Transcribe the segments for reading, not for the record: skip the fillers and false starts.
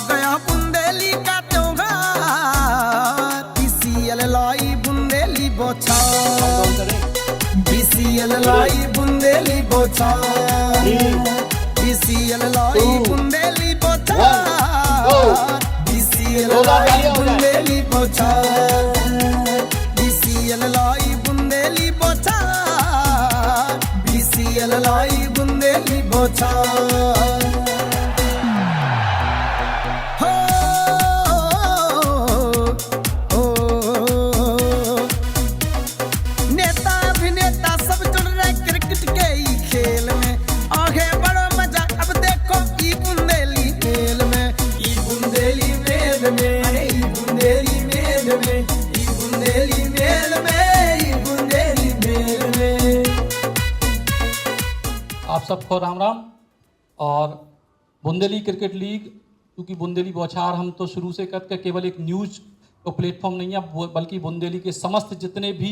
गया बुंदेली का त्योहार, बीसीएल लाई बुंदेली बौछार, बीसीएल लाई बुंदेली बौछार, बीसीएल लाई बुंदेली बौछार, बीसीएल लाई बुंदेली बौछार, बीसीएल लाई बुंदेली बौछार, बीसीएल लाई बुंदेली बौछार। आप सबको राम राम। और बुंदेली क्रिकेट लीग, क्योंकि बुंदेली बौछार हम तो शुरू से करके केवल एक न्यूज तो प्लेटफॉर्म नहीं है, बल्कि बुंदेली के समस्त जितने भी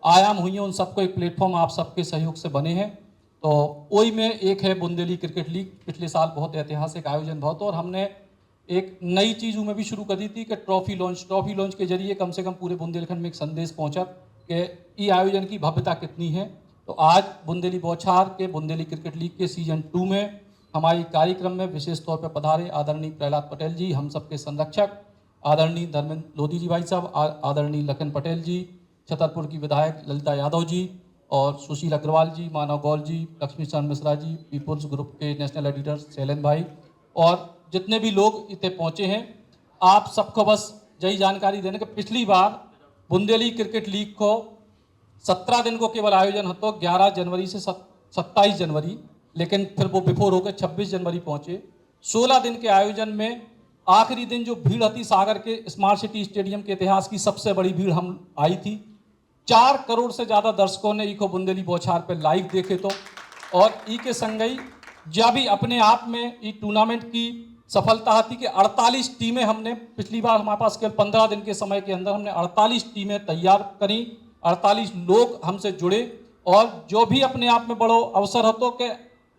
आयाम हुई हैं उन सबको एक प्लेटफॉर्म आप सबके सहयोग से बने हैं। तो वही में एक है बुंदेली क्रिकेट लीग। पिछले साल बहुत ऐतिहासिक आयोजन बहुत, और हमने एक नई चीज़ में भी शुरू कर दी थी कि ट्रॉफी लॉन्च के जरिए कम से कम पूरे बुंदेलखंड में एक संदेश पहुंचा कि ये आयोजन की भव्यता कितनी है। तो आज बुंदेली बौछार के बुंदेली क्रिकेट लीग के सीजन 2 में हमारे कार्यक्रम में विशेष तौर पर पधारे आदरणीय प्रहलाद पटेल जी, हम सबके संरक्षक, आदरणीय धर्मेंद्र लोधी जी भाई साहब, आदरणीय लखन पटेल जी, छतरपुर की विधायक ललिता यादव जी, और सुशील अग्रवाल जी, मानव गौल जी, लक्ष्मी चंद मिश्रा जी, पीपुल्स ग्रुप के नेशनल एडिटर शैलेंद्र भाई, और जितने भी लोग इतने पहुँचे हैं। आप सबको बस यही जानकारी देने कि पिछली बार बुंदेली क्रिकेट लीग को 17 दिन को केवल आयोजन होता, 11 जनवरी से 27 जनवरी, लेकिन फिर वो बिफोर होकर 26 जनवरी पहुंचे। 16 दिन के आयोजन में आखिरी दिन जो भीड़ थी, सागर के स्मार्ट सिटी स्टेडियम के इतिहास की सबसे बड़ी भीड़ हम आई थी। 4 करोड़ से ज़्यादा दर्शकों ने इको बुंदेली बौछार पर लाइव देखे। तो और ई के संगई जब भी अपने आप में ये टूर्नामेंट की सफलता थी कि 48 टीमें हमने, पिछली बार हमारे पास केवल 15 दिन के समय के अंदर हमने 48 टीमें तैयार करी, 48 लोग हमसे जुड़े। और जो भी अपने आप में बड़ो अवसर होतो कि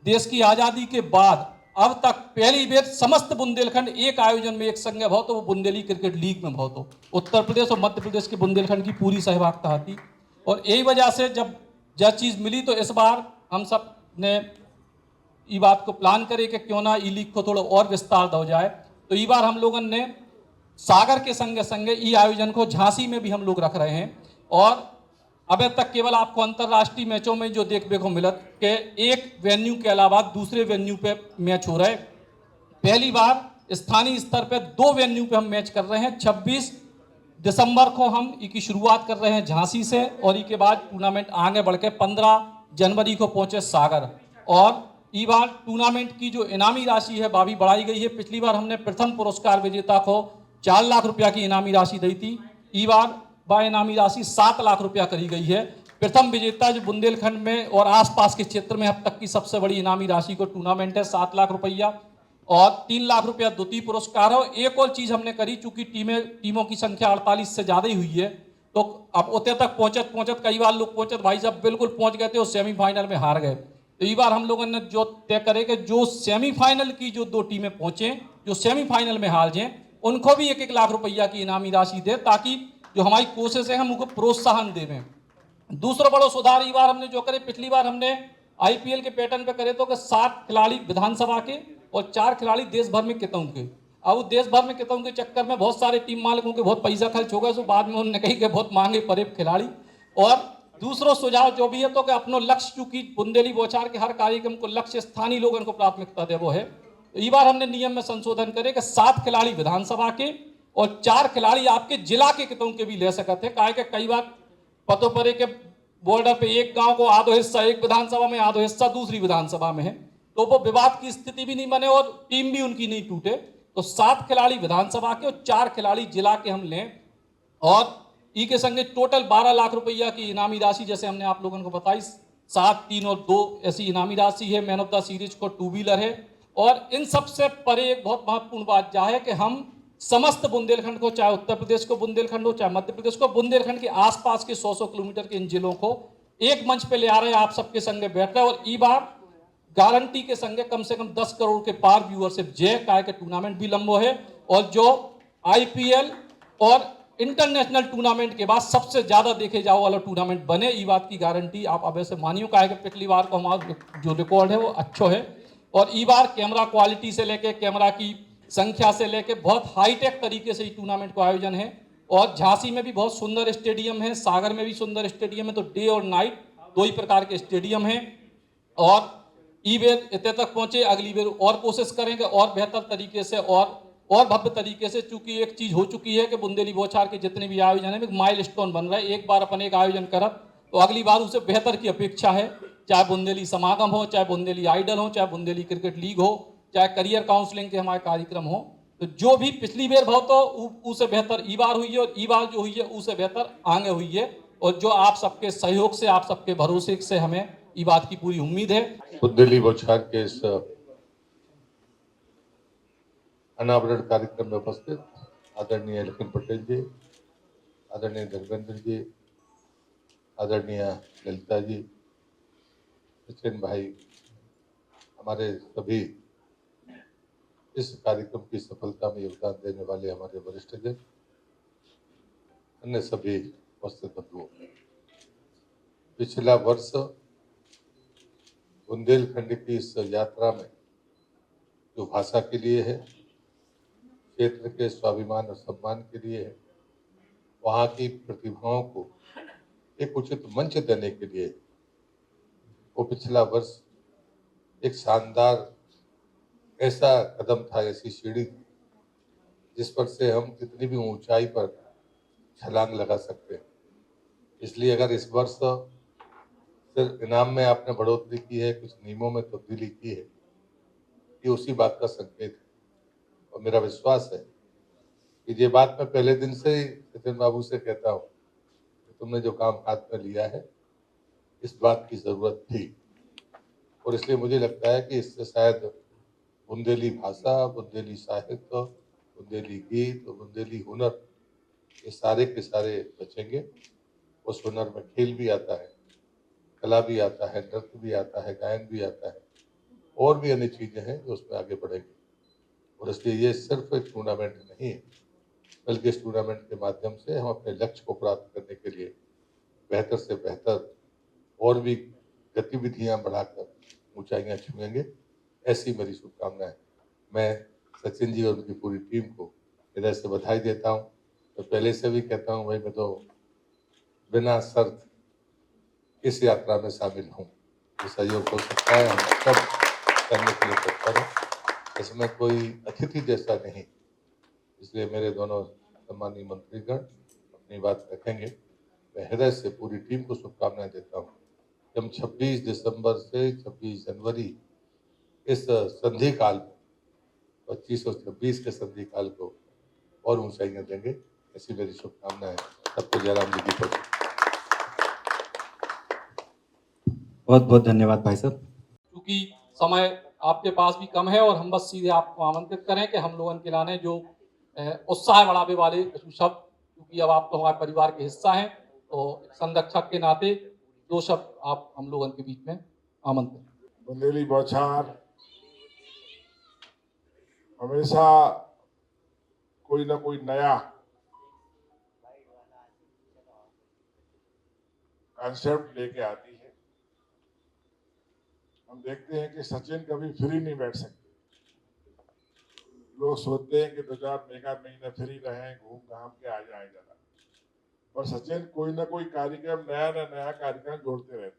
देश की आज़ादी के बाद अब तक पहली बार समस्त बुंदेलखंड एक आयोजन में एक संग भाव, तो वो बुंदेली क्रिकेट लीग में भाव। तो उत्तर प्रदेश और मध्य प्रदेश के बुंदेलखंड की पूरी सहभागिता थी, और यही वजह से जब यह चीज़ मिली तो इस बार हम सब ने ये बात को प्लान करे कि क्यों ना ई लीग को थोड़ा और विस्तार हो जाए। तो ये बार हम लोगों ने सागर के संगे संगे ई आयोजन को झांसी में भी हम लोग रख रहे हैं। और अभी तक केवल आपको अंतर्राष्ट्रीय मैचों में जो देखने को मिलत कि एक वेन्यू के अलावा दूसरे वेन्यू पे मैच हो रहे। पहली बार स्थानीय स्तर पे 2 वेन्यू पे हम मैच कर रहे हैं। 26 दिसंबर को हम इसकी शुरुआत कर रहे हैं झांसी से, और इसके बाद टूर्नामेंट आगे बढ़ के 15 जनवरी को पहुंचे सागर। और इस बार टूर्नामेंट की जो इनामी राशि है वह भी बढ़ाई गई है। पिछली बार हमने प्रथम पुरस्कार विजेता को 4 लाख रुपया की इनामी राशि दी थी, इस बार वह इनामी राशि 7 लाख रुपया करी गई है। प्रथम विजेता जो बुंदेलखंड में और आसपास के क्षेत्र में अब तक की सबसे बड़ी इनामी राशि को टूर्नामेंट है 7 लाख रुपया, और 3 लाख रुपया द्वितीय पुरस्कार है। एक और चीज़ हमने करी, चूंकि टीमों की संख्या 48 से ज़्यादा ही हुई है, तो अब उतने तक पहुँचत कई बार लोग पहुँचत भाई साहब बिल्कुल पहुँच गए थे और सेमीफाइनल में हार गए। तो इस बार हम लोगों ने जो तय करे कि जो सेमीफाइनल की जो 2 टीमें पहुँचे, जो सेमीफाइनल में हार जाएँ, उनको भी 1-1 लाख रुपया की इनामी राशि दे, ताकि जो हमारी कोशिश है हम उनको प्रोत्साहन देवें। दूसरा बड़ा सुधार इस बार हमने जो करे, पिछली बार हमने आईपीएल के पैटर्न पे करे तो कि 7 खिलाड़ी विधानसभा के और 4 खिलाड़ी देश भर में कितों के। अब देश भर में कितों के चक्कर में बहुत सारे टीम मालिकों के बहुत पैसा खर्च हो गया, तो बाद में उन्होंने कही कि बहुत महंगे पड़े खिलाड़ी। और दूसरा सुझाव जो भी है तो कि अपनो लक्ष्य, चूंकि बुंदेली बौछार के हर कार्यक्रम को लक्ष्य स्थानीय लोगों को प्राथमिकता दे वो है, तो इस बार हमने नियम में संशोधन करे कि 7 खिलाड़ी विधानसभा के और 4 खिलाड़ी आपके जिला के कितों के भी ले सकते हैं। काहे कि कई बार पतो पड़े के बॉर्डर पे एक गांव को आधो हिस्सा एक विधानसभा में, आधो हिस्सा दूसरी विधानसभा में है, तो वो विवाद की स्थिति भी नहीं बने और टीम भी उनकी नहीं टूटे। तो 7 खिलाड़ी विधानसभा के और 4 खिलाड़ी जिला के हम लें, और ई के संगे टोटल 12 लाख रुपया की इनामी राशि, जैसे हमने आप लोगों को बताई, 7, 3 और 2 ऐसी इनामी राशि है। मैन ऑफ द सीरीज को 2 व्हीलर है। और इन सबसे परे एक बहुत महत्वपूर्ण बात यह है कि हम समस्त बुंदेलखंड को, चाहे उत्तर प्रदेश को बुंदेलखंड हो, चाहे मध्य प्रदेश को, बुंदेलखंड के आसपास के 100-100 किलोमीटर के इन जिलों को एक मंच पे ले आ रहे हैं, आप सबके संगे बैठ रहे हैं। और ई बार गारंटी के संगे कम से कम 10 करोड़ के पार व्यूअरशिप जय काय के टूर्नामेंट भी लंबो है, और जो आईपीएल और इंटरनेशनल टूर्नामेंट के बाद सबसे ज्यादा देखे जाओ वाला टूर्नामेंट बने, ई बात की गारंटी आप अब ऐसे मानियो का है कि पिछली बार को हमारा जो रिकॉर्ड है वो अच्छा है। और ई बार कैमरा क्वालिटी से लेके कैमरा की संख्या से लेके बहुत हाईटेक तरीके से इस टूर्नामेंट का आयोजन है। और झांसी में भी बहुत सुंदर स्टेडियम है, सागर में भी सुंदर स्टेडियम है, तो डे और नाइट दो ही प्रकार के स्टेडियम हैं। और ई बेर इतने तक पहुंचे, अगली बेर और कोशिश करेंगे और बेहतर तरीके से और भव्य तरीके से, चूंकि एक चीज हो चुकी है कि बुंदेली बौछार के जितने भी आयोजन है एक माइलस्टोन बन रहा है। एक बार अपन एक आयोजन करब तो अगली बार उसे बेहतर की अपेक्षा है, चाहे बुंदेली समागम हो, चाहे बुंदेली आइडल हो, चाहे बुंदेली क्रिकेट लीग हो, चाहे करियर काउंसलिंग के हमारे कार्यक्रम हो। तो जो भी पिछली बार भाव तो उसे बेहतर ई बार हुई है, और ई बार जो हुई है उसे बेहतर आगे हुई है। और जो आप सबके सहयोग से, आप सबके भरोसे से हमें ई बात की पूरी उम्मीद है। बुंदेली बौछार के इस अनावरण कार्यक्रम में उपस्थित आदरणीय लखन पटेल जी, आदरणीय धर्मेंद्र जी, आदरणीय ललिता जी, सचिन भाई, हमारे सभी इस कार्यक्रम की सफलता में योगदान देने वाले हमारे वरिष्ठजन, अन्य सभी उपस्थित बंधुओं, पिछला वर्ष बुंदेलखंड की इस यात्रा में जो भाषा के लिए है, क्षेत्र के स्वाभिमान और सम्मान के लिए है, वहाँ की प्रतिभाओं को एक उचित मंच देने के लिए, वो पिछला वर्ष एक शानदार ऐसा कदम था, ऐसी सीढ़ी थी जिस पर से हम कितनी भी ऊंचाई पर छलांग लगा सकते हैं। इसलिए अगर इस वर्ष सिर्फ इनाम में आपने बढ़ोतरी की है, कुछ नियमों में तब्दीली की है, ये उसी बात का संकेत है। और मेरा विश्वास है कि ये बात मैं पहले दिन से ही सचिन बाबू से कहता हूँ कि तुमने जो काम हाथ में लिया है, इस बात की जरूरत थी। और इसलिए मुझे लगता है कि इससे शायद बुंदेली भाषा, बुंदेली साहित्य, बुंदेली गीत, बुंदेली हुनर, ये सारे के सारे बचेंगे। उस हुनर में खेल भी आता है, कला भी आता है, नृत्य भी आता है, गायन भी आता है, और भी अन्य चीजें हैं जो उसमें आगे बढ़ेंगी। और इसलिए ये सिर्फ एक टूर्नामेंट नहीं है, बल्कि इस टूर्नामेंट के माध्यम से हम अपने लक्ष्य को प्राप्त करने के लिए बेहतर से बेहतर और भी गतिविधियां बढ़ाकर ऊंचाइयां छुएंगे, ऐसी मेरी शुभकामनाएं। मैं सचिन जी और उनकी पूरी टीम को हृदय से बधाई देता हूं। तो पहले से भी कहता हूं, भाई मैं तो बिना शर्त इस यात्रा में शामिल हूं, जो सहयोग हो सकता है हम सब करने के लिए तत्पर हैं। इसमें कोई अतिथि जैसा नहीं, इसलिए मेरे दोनों सम्मानीय मंत्रीगण अपनी बात रखेंगे। मैं हृदय से पूरी टीम को शुभकामनाएं देता हूँ। हम 26 दिसंबर से 26 जनवरी इस संधि काल में 25 और 26 के संधि काल को और ऊंचाइयां देंगे, ऐसी मेरी शुभकामनाएं। सबको जयराम जी की पहुंचे। बहुत बहुत धन्यवाद भाई साहब। क्योंकि समय आपके पास भी कम है और हम बस सीधे आपको आमंत्रित करें कि हम लोगों के लाने जो उत्साह बढ़ावे वाले शब्द, क्योंकि अब आप तो हमारे परिवार के हिस्सा हैं, तो संरक्षक के नाते दो शब्द आप हम लोगों के बीच में आमंत्रित। बुंदेली बौछार हमेशा कोई ना कोई नया कंसेप्ट लेके आती है। हम देखते हैं कि सचिन कभी फ्री नहीं बैठ सकते। लोग सोचते हैं कि 2-4 महीने फ्री रहें, घूम घाम के आ जाए जरा, और सचिन कोई ना कोई कार्यक्रम, नया कार्यक्रम जोड़ते रहते हैं।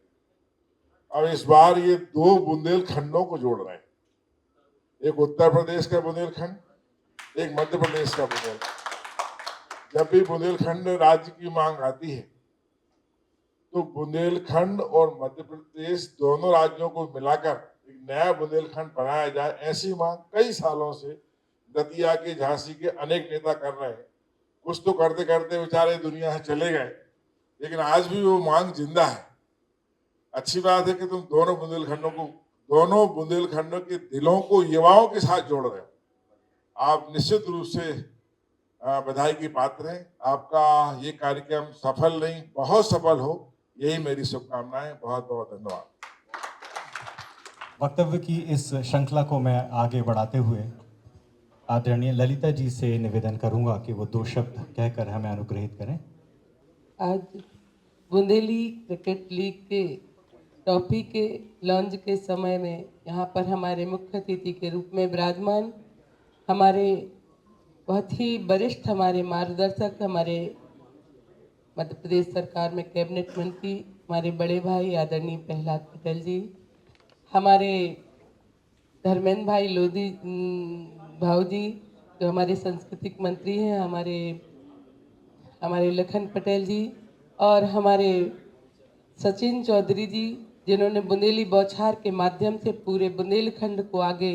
अब इस बार ये 2 बुंदेलखंडों को जोड़ रहे हैं, एक उत्तर प्रदेश का बुंदेलखंड, एक मध्य प्रदेश का बुंदेलखंड। जब भी बुंदेलखंड राज्य की मांग आती है तो बुंदेलखंड और मध्य प्रदेश दोनों राज्यों को मिलाकर एक नया बुंदेलखंड बनाया जाए, ऐसी मांग कई सालों से दतिया के, झांसी के अनेक नेता कर रहे हैं। कुछ तो करते करते बेचारे दुनिया से चले गए, लेकिन आज भी वो मांग जिंदा है। अच्छी बात है कि तुम दोनों बुंदेलखंडों के दिलों को युवाओं के साथ जोड़ रहे हो। आप निश्चित रूप से बधाई की पात्र हैं। आपका ये कार्यक्रम सफल नहीं, बहुत सफल हो, यही मेरी शुभकामनाएं। बहुत बहुत धन्यवाद। वक्तव्य की इस श्रृंखला को मैं आगे बढ़ाते हुए आदरणीय ललिता जी से निवेदन करूंगा कि वो 2 शब्द कहकर हमें अनुग्रहित करें। आज बुंदेली क्रिकेट लीग के ट्रॉफी के लॉन्च के समय में यहाँ पर हमारे मुख्य अतिथि के रूप में विराजमान हमारे बहुत ही वरिष्ठ हमारे मार्गदर्शक, हमारे मध्य प्रदेश सरकार में कैबिनेट मंत्री, हमारे बड़े भाई आदरणीय प्रहलाद पटेल जी, हमारे धर्मेंद्र भाई लोधी भाऊ जी जो हमारे सांस्कृतिक मंत्री हैं, हमारे लखन पटेल जी, और हमारे सचिन चौधरी जी जिन्होंने बुंदेली बौछार के माध्यम से पूरे बुंदेलखंड को आगे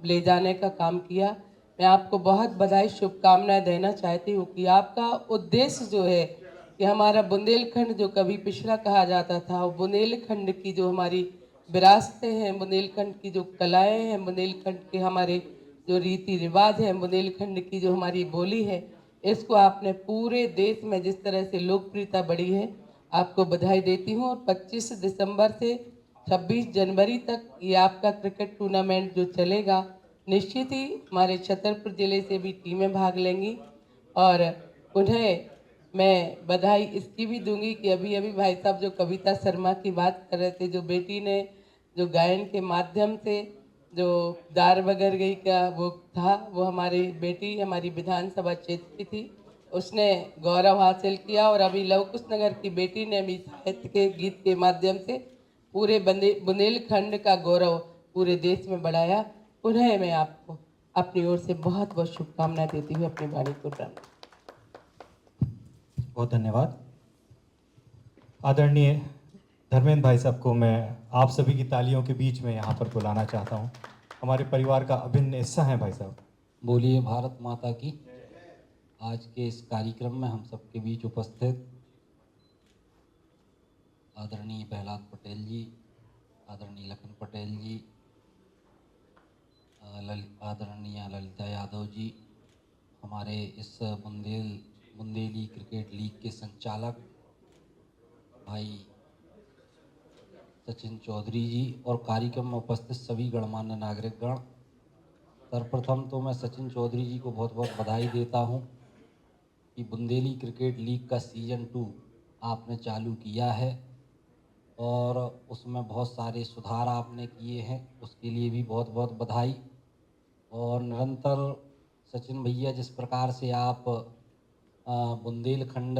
ले जाने का काम किया। मैं आपको बहुत बधाई शुभकामनाएं देना चाहती हूँ कि आपका उद्देश्य जो है कि हमारा बुंदेलखंड जो कभी पिछड़ा कहा जाता था, वो बुंदेलखंड की जो हमारी विरासतें हैं, बुंदेलखंड की जो कलाएँ हैं, बुंदेलखंड के हमारे जो रीति रिवाज हैं, बुंदेलखंड की जो हमारी बोली है, इसको आपने पूरे देश में जिस तरह से लोकप्रियता बढ़ी है, आपको बधाई देती हूँ। और 25 दिसंबर से 26 जनवरी तक ये आपका क्रिकेट टूर्नामेंट जो चलेगा, निश्चित ही हमारे छतरपुर ज़िले से भी टीमें भाग लेंगी। और उन्हें मैं बधाई इसकी भी दूंगी कि अभी अभी भाई साहब जो कविता शर्मा की बात कर रहे थे, जो बेटी ने जो गायन के माध्यम से जो दार बगर गई का वो था, वो हमारी बेटी हमारी विधानसभा क्षेत्र की थी, उसने गौरव हासिल किया। और अभी लवकुश नगर की बेटी ने भी साहित्य के गीत के माध्यम से पूरे बुंदेलखंड का गौरव पूरे देश में बढ़ाया। उन्हें मैं आपको अपनी ओर से बहुत बहुत शुभकामनाएं देती हुए अपनी वाणी को प्रारंभ। बहुत धन्यवाद। आदरणीय धर्मेंद्र भाई साहब को मैं आप सभी की तालियों के बीच में यहाँ पर बुलाना चाहता हूँ। हमारे परिवार का अभिन्न हिस्सा है भाई साहब। बोलिए भारत माता की। आज के इस कार्यक्रम में हम सबके बीच उपस्थित आदरणीय प्रहलाद पटेल जी, आदरणीय लखन पटेल जी, आदरणीय ललिता यादव जी, हमारे इस बुंदेली क्रिकेट लीग के संचालक भाई सचिन चौधरी जी और कार्यक्रम में उपस्थित सभी गणमान्य नागरिकगण, सर्वप्रथम तो मैं सचिन चौधरी जी को बहुत बहुत बधाई देता हूं कि बुंदेली क्रिकेट लीग का सीज़न 2 आपने चालू किया है और उसमें बहुत सारे सुधार आपने किए हैं, उसके लिए भी बहुत बहुत बधाई। और निरंतर सचिन भैया जिस प्रकार से आप बुंदेलखंड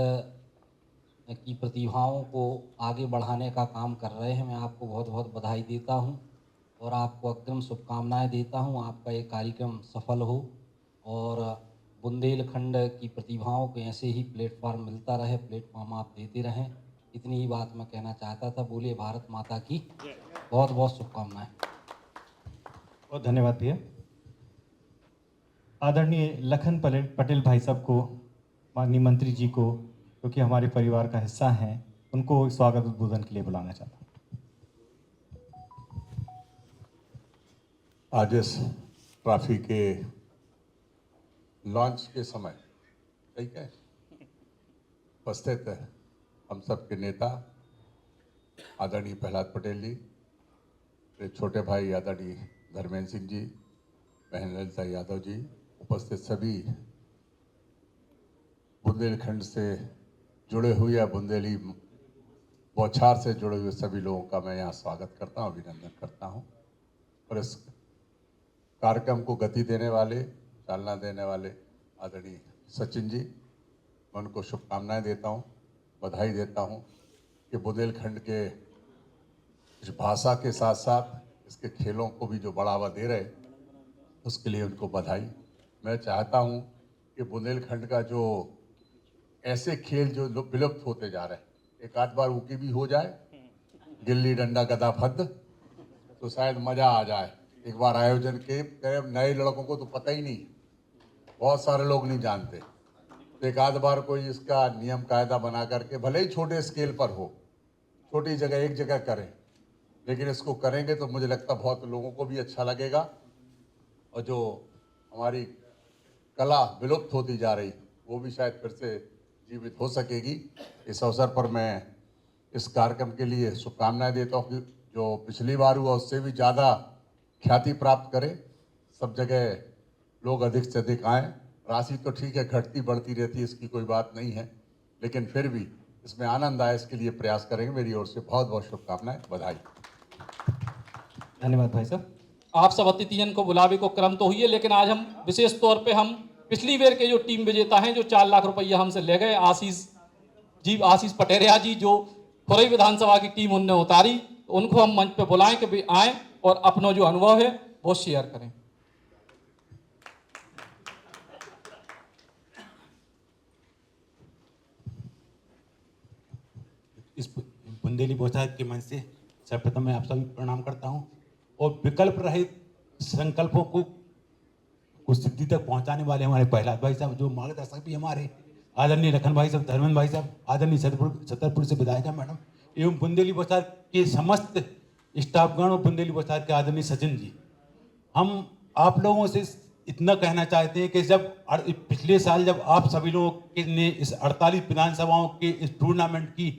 की प्रतिभाओं को आगे बढ़ाने का काम कर रहे हैं, मैं आपको बहुत बहुत बधाई देता हूं और आपको अग्रिम शुभकामनाएं देता हूं। आपका ये कार्यक्रम सफल हो और बुंदेलखंड की प्रतिभाओं को ऐसे ही प्लेटफॉर्म मिलता रहे, प्लेटफॉर्म आप देते रहें। इतनी ही बात मैं कहना चाहता था। बोलिए भारत माता की। बहुत बहुत शुभकामनाएं। बहुत धन्यवाद भैया। आदरणीय लखन पटेल भाई साहब को, माननीय मंत्री जी को, क्योंकि हमारे परिवार का हिस्सा हैं, उनको स्वागत उद्बोधन के लिए बुलाना चाहता हूँ। आज इस ट्रॉफी के लॉन्च के समय ठीक है उपस्थित है हम सब के नेता आदरणीय प्रहलाद पटेल जी, मेरे छोटे भाई आदरणीय धर्मेंद्र सिंह जी, बहन ललिता यादव जी, उपस्थित सभी बुंदेलखंड से जुड़े हुए या बुंदेली बौछार से जुड़े हुए सभी लोगों का मैं यहाँ स्वागत करता हूँ, अभिनंदन करता हूँ। और इस कार्यक्रम को गति देने वाले, चालना देने वाले आदरणीय सचिन जी, मैं उनको शुभकामनाएं देता हूँ, बधाई देता हूँ कि बुंदेलखंड के इस भाषा के साथ साथ इसके खेलों को भी जो बढ़ावा दे रहे, उसके लिए उनको बधाई। मैं चाहता हूँ कि बुंदेलखंड का जो ऐसे खेल जो विलुप्त होते जा रहे हैं, एक आध बार उनकी भी हो जाए, गिल्ली डंडा गदा फद्द, तो शायद मज़ा आ जाए। एक बार आयोजन के नए लड़कों को तो पता ही नहीं, बहुत सारे लोग नहीं जानते, तो एक आध बार कोई इसका नियम कायदा बना करके, भले ही छोटे स्केल पर हो, छोटी जगह एक जगह करें, लेकिन इसको करेंगे तो मुझे लगता बहुत लोगों को भी अच्छा लगेगा। और जो हमारी कला विलुप्त होती जा रही वो भी शायद फिर से जीवित हो सकेगी। इस अवसर पर मैं इस कार्यक्रम के लिए शुभकामनाएं देता हूँ। जो पिछली बार हुआ उससे भी ज़्यादा ख्याति प्राप्त करे, सब जगह लोग अधिक से अधिक आएँ। राशि तो ठीक है, घटती बढ़ती रहती है, इसकी कोई बात नहीं है, लेकिन फिर भी इसमें आनंद आए इसके लिए प्रयास करेंगे। मेरी ओर से बहुत बहुत शुभकामनाएं, बधाई। धन्यवाद भाई साहब। आप सब अतिथियन को बुलावे को क्रम तो हुई है, लेकिन आज हम विशेष तौर पे हम पिछली बार के जो टीम विजेता हैं, जो 4 लाख रुपया हमसे ले गए, आशीष पटेरिया जी, जो खुरई विधानसभा की टीम उनने उतारी, उनको हम मंच पे बुलाएं कि वे आएं और अपना जो अनुभव है वो शेयर करें। इस बुंदेली बौछार के मंच से सर्वप्रथम मैं आप सभी प्रणाम करता हूं और विकल्प रहित संकल्पों को सिद्धि तक पहुंचाने वाले हमारे प्रहलाद भाई साहब, जो मार्गदर्शक भी हमारे आदरणीय लखन भाई साहब, धर्मेंद्र भाई साहब, आदरणीय छतरपुर से विधायिका मैडम एवं बुंदेली बौछार के समस्त स्टाफगण और बुंदेली बौछार के आदरणीय सचिन जी, हम आप लोगों से इतना कहना चाहते हैं कि जब पिछले साल जब आप सभी लोगों ने इस 48 विधानसभाओं के इस टूर्नामेंट की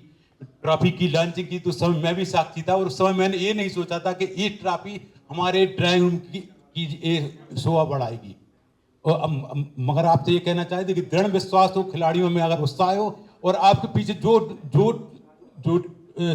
ट्रॉफी की लॉन्चिंग की, तो उस समय मैं भी साक्षी था और उस समय मैंने ये नहीं सोचा था कि ये ट्रॉफी हमारे ड्राइंग रूम की शोभा बढ़ाएगी। और मगर आपसे ये कहना चाहते कि दृढ़ विश्वास हो, खिलाड़ियों में अगर उत्साह हो और आपके पीछे जो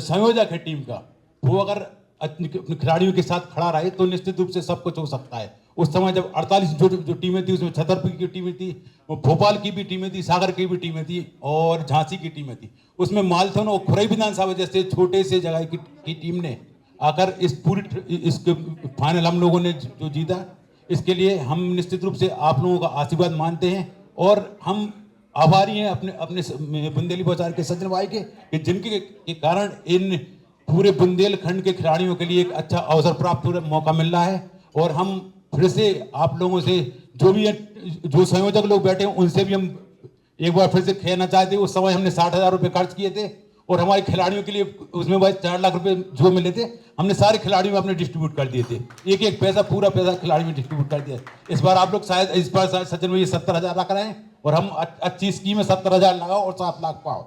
संयोजक है टीम का, वो अगर अपने खिलाड़ियों के साथ खड़ा रहे तो निश्चित रूप से सब कुछ हो सकता है। उस समय जब 48 जो टीमें थी, उसमें छतरपुर की टीमें थी, भोपाल की भी टीमें थी, सागर की भी टीमें थी और झांसी की टीमें थी। उसमें मालथन और खुरई विधानसभा जैसे छोटे से जगह की टीम ने आकर इसके फाइनल हम लोगों ने जो जीता, इसके लिए हम निश्चित रूप से आप लोगों का आशीर्वाद मानते हैं और हम आभारी हैं अपने बुंदेली बौछार के सचिन भाई के जिनके कारण इन पूरे बुंदेलखंड के खिलाड़ियों के लिए एक अच्छा अवसर प्राप्त मौका मिल रहा है। और हम फिर से आप लोगों से जो संयोजक लोग बैठे हैं उनसे भी हम एक बार फिर से कहना चाहते हैं, उस समय हमने 60,000 रुपये खर्च किए थे और हमारे खिलाड़ियों के लिए उसमें भाई 4 लाख रुपए जो मिले थे हमने सारे खिलाड़ियों में अपने डिस्ट्रीब्यूट कर दिए थे। एक एक पैसा पूरा पैसा खिलाड़ी में डिस्ट्रीब्यूट कर दिया। इस बार आप लोग शायद इस बार सचिन में 70,000 रख रहे हैं और हम अच्छी स्कीम में 70,000 लगाओ और 7 लाख पाओ,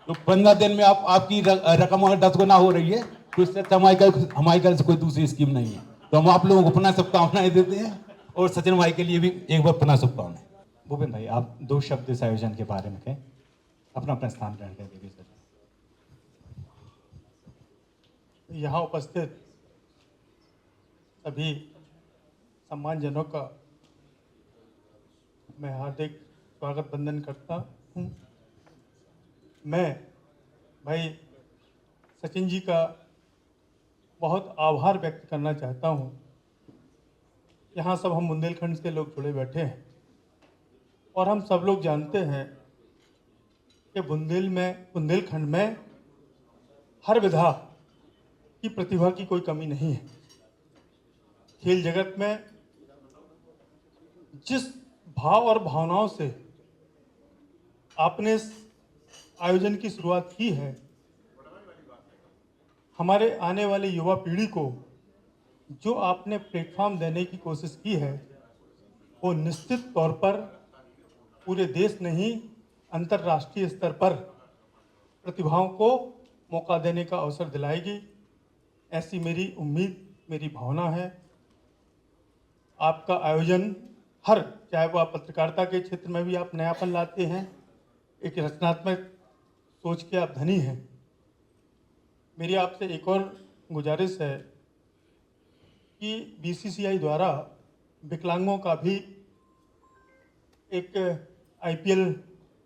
तो 15 दिन में आपकी रकम अगर 10 गुना हो रही है तो इससे हमारी तरफ से कोई दूसरी स्कीम नहीं है। तो हम आप लोगों को पुनः शुभकामनाएं देते हैं और सचिन भाई के लिए भी एक बार पुनः शुभकामनाएं। भूपेन भाई, आप 2 शब्द इस आयोजन के बारे में कहें, अपना स्थान ग्रहण कर दीजिए सर। यहाँ उपस्थित सभी सम्मानजनों का मैं हार्दिक स्वागत वंदन करता हूँ। मैं भाई सचिन जी का बहुत आभार व्यक्त करना चाहता हूँ। यहाँ सब हम बुंदेलखंड से लोग जुड़े बैठे हैं और हम सब लोग जानते हैं कि बुंदेलखंड में हर विधा की प्रतिभा की कोई कमी नहीं है। खेल जगत में जिस भाव और भावनाओं से आपने इस आयोजन की शुरुआत की है, हमारे आने वाले युवा पीढ़ी को जो आपने प्लेटफॉर्म देने की कोशिश की है, वो निश्चित तौर पर पूरे देश नहीं अंतर्राष्ट्रीय स्तर पर प्रतिभाओं को मौका देने का अवसर दिलाएगी, ऐसी मेरी उम्मीद, मेरी भावना है। आपका आयोजन चाहे वो आप पत्रकारिता के क्षेत्र में भी आप नयापन लाते हैं, एक रचनात्मक सोच के आप धनी हैं। मेरी आपसे एक और गुजारिश है कि बीसीसीआई द्वारा विकलांगों का भी एक आईपीएल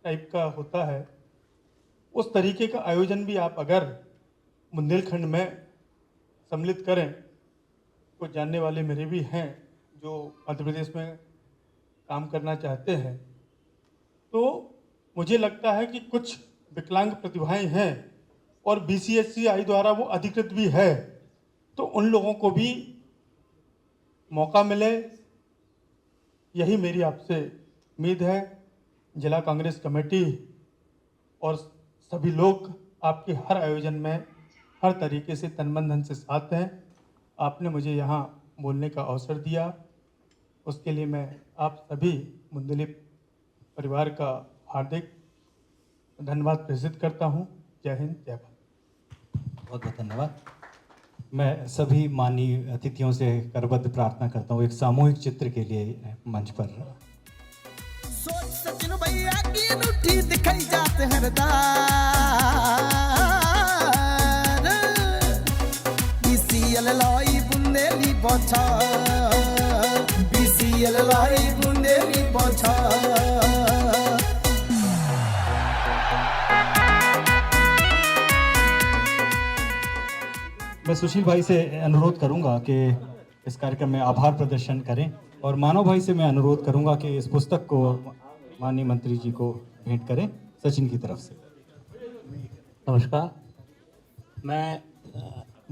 टाइप का होता है, उस तरीके का आयोजन भी आप अगर बुंदेलखंड में सम्मिलित करें। कुछ जानने वाले मेरे भी हैं जो मध्य प्रदेश में काम करना चाहते हैं, तो मुझे लगता है कि कुछ विकलांग प्रतिभाएं हैं और बीसीसीआई द्वारा वो अधिकृत भी है, तो उन लोगों को भी मौका मिले, यही मेरी आपसे उम्मीद है। जिला कांग्रेस कमेटी और सभी लोग आपके हर आयोजन में हर तरीके से तन मन धन से साथ हैं। आपने मुझे यहाँ बोलने का अवसर दिया, उसके लिए मैं आप सभी बुंदेली परिवार का हार्दिक धन्यवाद प्रेषित करता हूँ। जय हिंद, जय भारत। बहुत बहुत धन्यवाद। मैं सभी माननीय अतिथियों से करबद्ध प्रार्थना करता हूँ एक सामूहिक चित्र के लिए मंच पर। सोच सचिन भैया की अनूठी दिखाई जाते हरदार, बीसीएल लाई बुंदेली बौछार, बीसीएल लाई बुंदेली बौछार। मैं सुशील भाई से अनुरोध करूंगा कि इस कार्यक्रम में आभार प्रदर्शन करें और मानव भाई से मैं अनुरोध करूंगा कि इस पुस्तक को माननीय मंत्री जी को भेंट करें सचिन की तरफ से। नमस्कार। मैं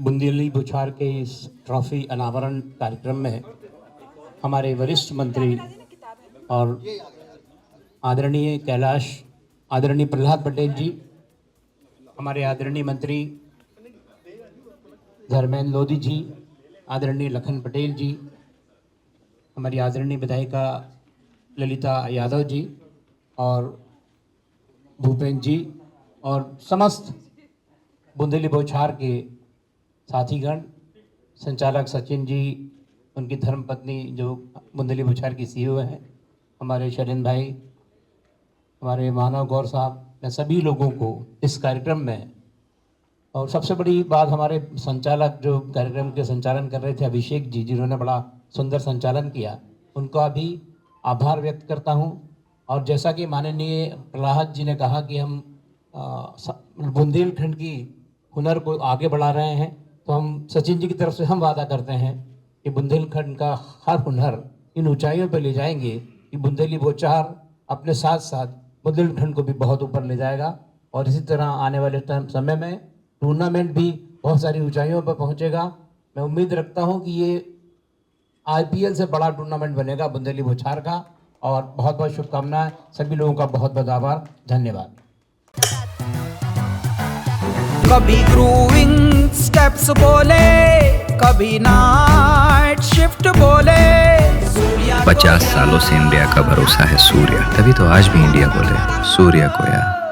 बुंदेली बौछार के इस ट्रॉफी अनावरण कार्यक्रम में हमारे वरिष्ठ मंत्री और आदरणीय कैलाश, आदरणीय प्रहलाद पटेल जी, हमारे आदरणीय मंत्री धर्मेंद्र लोधी जी, आदरणीय लखन पटेल जी, हमारी आदरणीय विधायिका ललिता यादव जी और भूपेंद्र जी और समस्त बुंदेली बौछार के साथीगण, संचालक सचिन जी, उनकी धर्मपत्नी जो बुंदेली बौछार की सीईओ हैं, हमारे शरण भाई, हमारे मानव गौर साहब, मैं सभी लोगों को इस कार्यक्रम में, और सबसे बड़ी बात हमारे संचालक जो कार्यक्रम के संचालन कर रहे थे अभिषेक जी, जिन्होंने बड़ा सुंदर संचालन किया, उनका भी आभार व्यक्त करता हूं। और जैसा कि माननीय प्रहलाद जी ने कहा कि हम बुंदेलखंड की हुनर को आगे बढ़ा रहे हैं, तो हम सचिन जी की तरफ से हम वादा करते हैं कि बुंदेलखंड का हर हुनर इन ऊंचाइयों पर ले जाएंगे कि बुंदेली बौछार अपने साथ साथ बुंदेलखंड को भी बहुत ऊपर ले जाएगा। और इसी तरह आने वाले समय में टूर्नामेंट भी बहुत सारी ऊंचाइयों पर पहुंचेगा। मैं उम्मीद रखता हूं कि ये आईपीएल से बड़ा टूर्नामेंट बनेगा बुंदेली बौछार का। और बहुत बहुत शुभकामनाएं, सभी लोगों का बहुत बहुत आभार, धन्यवाद। कभी ग्रूविंग स्टेप्स बोले, कभी नाइट शिफ्ट बोले। 50 सालों से इंडिया का भरोसा है सूर्या, तभी तो आज भी इंडिया बोले सूर्या को यार।